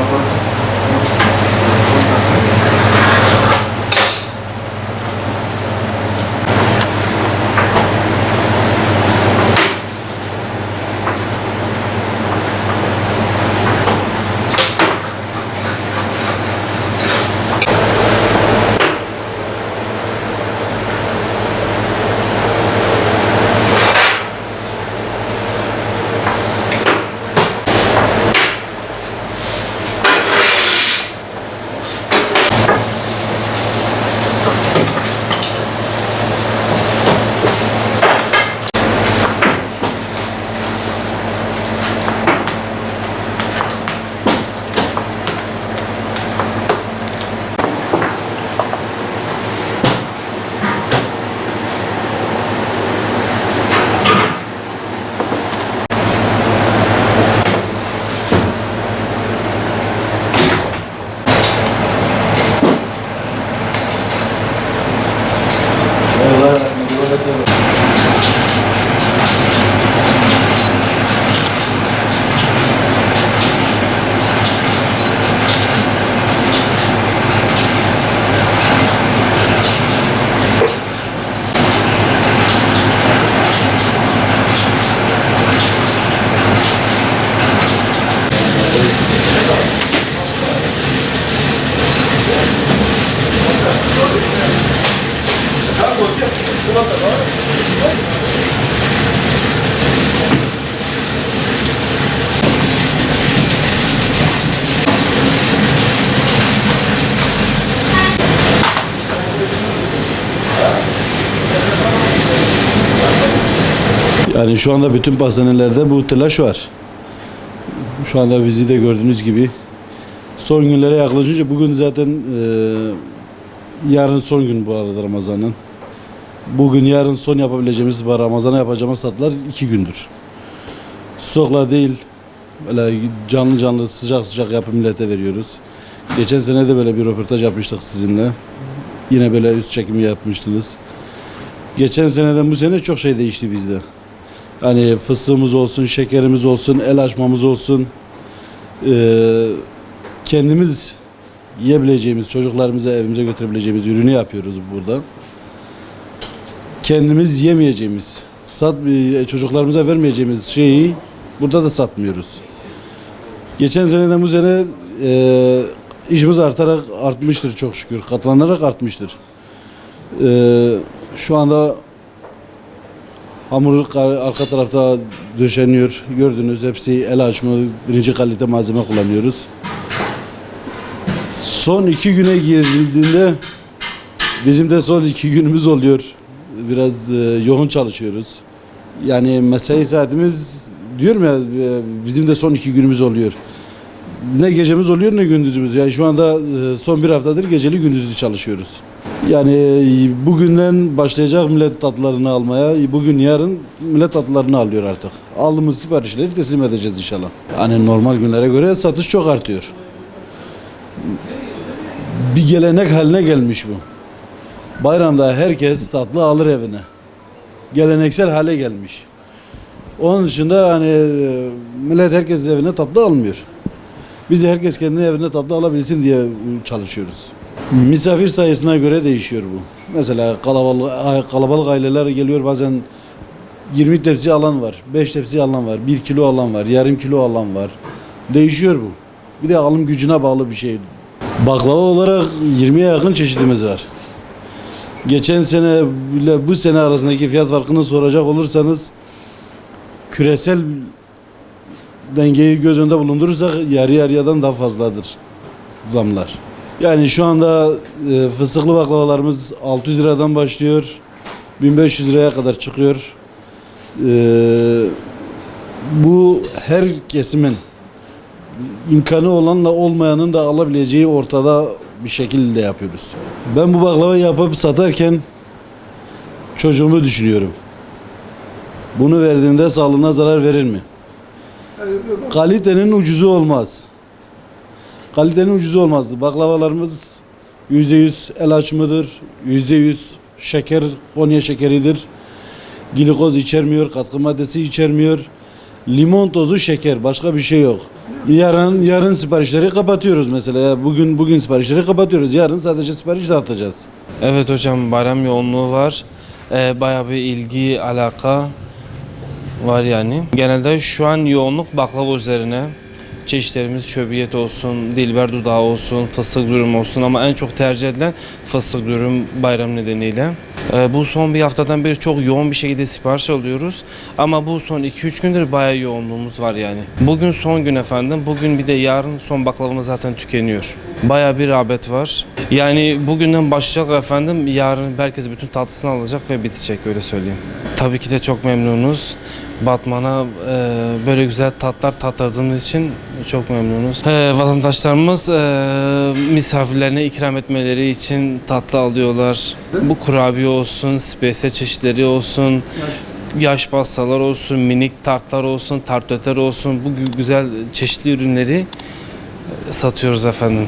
muvaffak olsun. Yani şu anda bütün pastanelerde bu telaş var. Şu anda bizi de gördüğünüz gibi son günlere yaklaşınca bugün zaten yarın son gün bu arada Ramazan'ın. Bugün yarın son yapabileceğimiz var. Ramazan'a yapacağımız tatlar 2 gündür. Stokla değil, böyle canlı canlı sıcak sıcak yapıp millete veriyoruz. Geçen sene de böyle bir röportaj yapmıştık sizinle. Yine böyle üst çekimi yapmıştınız. Geçen seneden bu sene çok şey değişti bizde. Hani fıstığımız olsun, şekerimiz olsun, el açmamız olsun. Kendimiz yiyebileceğimiz, çocuklarımıza evimize götürebileceğimiz ürünü yapıyoruz burada. Kendimiz yemeyeceğimiz, çocuklarımıza vermeyeceğimiz şeyi burada da satmıyoruz. Geçen seneden bu sene işimiz artmıştır çok şükür. Katlanarak artmıştır. Şu anda hamur arka tarafta döşeniyor. Gördüğünüz hepsi el açma, birinci kalite malzeme kullanıyoruz. Son 2 güne girildiğinde bizim de son 2 günümüz oluyor. Biraz yoğun çalışıyoruz. Yani mesai saatimiz diyorum ya bizim de son 2 günümüz oluyor. Ne gecemiz oluyor ne gündüzümüz. Yani şu anda son 1 haftadır geceli gündüzlü çalışıyoruz. Yani bugünden başlayacak millet tatlılarını almaya, bugün yarın millet tatlılarını alıyor artık. Aldığımız siparişleri teslim edeceğiz inşallah. Yani normal günlere göre satış çok artıyor. Bir gelenek haline gelmiş bu. Bayramda herkes tatlı alır evine. Geleneksel hale gelmiş. Onun dışında hani millet herkes evine tatlı almıyor. Biz de herkes kendi evine tatlı alabilsin diye çalışıyoruz. Misafir sayısına göre değişiyor bu. Mesela kalabalık aileler geliyor, bazen 20 tepsi alan var, 5 tepsi alan var, 1 kilo alan var, yarım kilo alan var. Değişiyor bu. Bir de alım gücüne bağlı bir şey. Baklava olarak 20'ye yakın çeşidimiz var. Geçen sene ile bu sene arasındaki fiyat farkını soracak olursanız küresel dengeyi göz önünde bulundurursak yarı yarıyadan daha fazladır zamlar. Yani şu anda fıstıklı baklavalarımız 600 liradan başlıyor, 1500 liraya kadar çıkıyor. Bu her kesimin imkanı olanla olmayanın da alabileceği ortada bir şekilde yapıyoruz. Ben bu baklavayı yapıp satarken çocuğumu düşünüyorum. Bunu verdiğimde sağlığına zarar verir mi? Kalitenin ucuzu olmaz. Kalitenin ucuzu olmaz. Baklavalarımız %100 el açımıdır. %100 şeker, Konya şekeridir. Glikoz içermiyor, katkı maddesi içermiyor. Limon tozu, şeker, başka bir şey yok. Yarın siparişleri kapatıyoruz mesela. Bugün siparişleri kapatıyoruz. Yarın sadece sipariş dağıtacağız. Evet hocam, bayram yoğunluğu var. Bayağı bir ilgi, alaka var yani. Genelde şu an yoğunluk baklava üzerine. Çeşitlerimiz şöbiyet olsun, dilber dudağı olsun, fıstık dürüm olsun ama en çok tercih edilen fıstık dürüm bayram nedeniyle. Bu son bir haftadan beri çok yoğun bir şekilde sipariş alıyoruz. Ama bu son 2-3 gündür bayağı yoğunluğumuz var yani. Bugün son gün efendim. Bugün bir de yarın son baklavamız zaten tükeniyor. Bayağı bir rağbet var. Yani bugünden başlayacak efendim. Yarın herkes bütün tatlısını alacak ve bitecek, öyle söyleyeyim. Tabii ki de çok memnunuz. Batman'a böyle güzel tatlar tattırdığımız için çok memnunuz. Vatandaşlarımız misafirlerine ikram etmeleri için tatlı alıyorlar. Bu kurabiye olsun, spesiye çeşitleri olsun, yaş pastalar olsun, minik tartlar olsun, tartletler olsun. Bu güzel çeşitli ürünleri satıyoruz efendim.